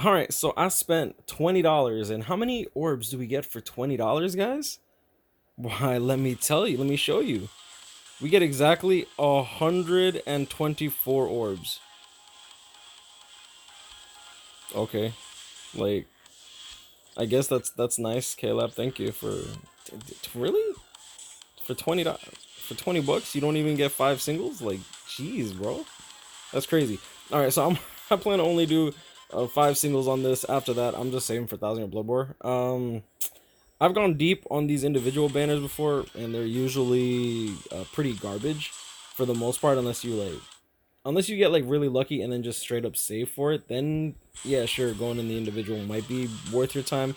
All right, so I spent $20, and how many orbs do we get for $20, guys? Why, let me tell you, let me show you. We get exactly 124 orbs. Okay, like, I guess that's nice, Caleb. Thank you for really for for 20 bucks. You don't even get 5 singles. Like, jeez, bro, that's crazy. All right, so I plan to only do 5 singles on this. After that, I'm just saving for 1,000 or Blood War. I've gone deep on these individual banners before, and they're usually pretty garbage for the most part, unless you get like really lucky and then just straight up save for it. Then yeah, sure, going in the individual might be worth your time.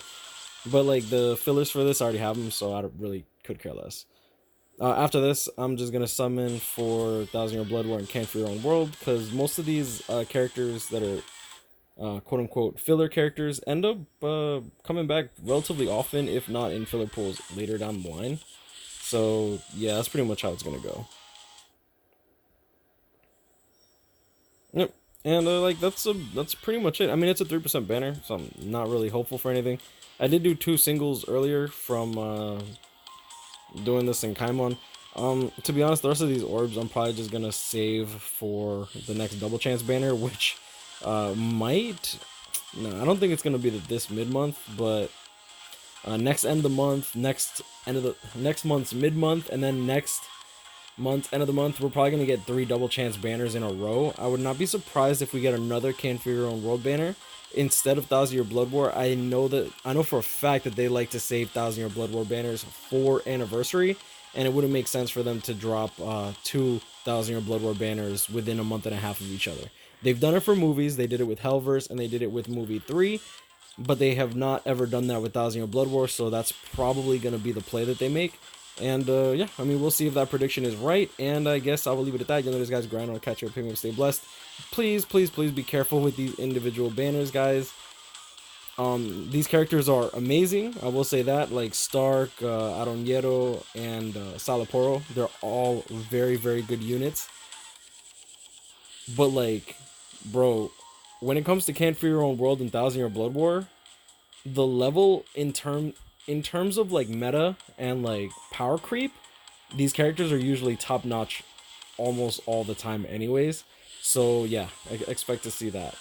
But like the fillers for this, I already have them, so I don't really could care less. After this, I'm just gonna summon for 1,000 Year Blood War and Can't For Your Own World, because most of these characters that are quote unquote filler characters end up coming back relatively often, if not in filler pools later down the line. So yeah, that's pretty much how it's gonna go. Yep. And like that's pretty much it. I mean, it's a 3% banner, so I'm not really hopeful for anything. I did do 2 singles earlier from doing this in Kaimon. To be honest, the rest of these orbs I'm probably just gonna save for the next double chance banner, which might. No, I don't think it's gonna be this mid month, but next end of the month, next month's mid month, and then next month, end of the month, we're probably gonna get 3 double chance banners in a row. I would not be surprised if we get another Can For Your Own World banner instead of 1,000 Year Blood War. I know for a fact that they like to save 1,000 Year Blood War banners for anniversary, and it wouldn't make sense for them to drop 2,000 Year Blood War banners within a month and a half of each other. They've done it for movies. They did it with Hellverse, and they did it with movie 3, but they have not ever done that with 1,000 Year Blood War, so that's probably going to be the play that they make. And yeah, I mean, we'll see if that prediction is right. And I guess I will leave it at that. You know, this guy's grind. I'll catch you up. Stay blessed. Please, please, please be careful with these individual banners, guys. These characters are amazing. I will say that, like Stark, Aroñero, and Salaporo. They're all very, very good units. But like, bro, when it comes to Can't For Your Own World and 1,000 Year Blood War, the level in terms of like meta and like power creep, these characters are usually top notch almost all the time anyways. So yeah, I expect to see that.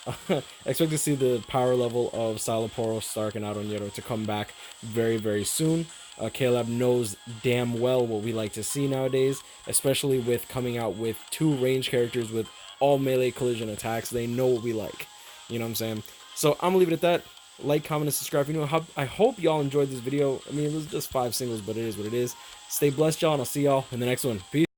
Expect to see the power level of Salaporo, Stark, and Aroñero to come back very, very soon. Caleb knows damn well what we like to see nowadays, especially with coming out with 2 range characters with all melee collision attacks. They know what we like. You know what I'm saying? So I'm gonna leave it at that. Like, comment, and subscribe. You know, I hope y'all enjoyed this video. I mean, it was just 5 singles, but it is what it is. Stay blessed, y'all, and I'll see y'all in the next one. Peace.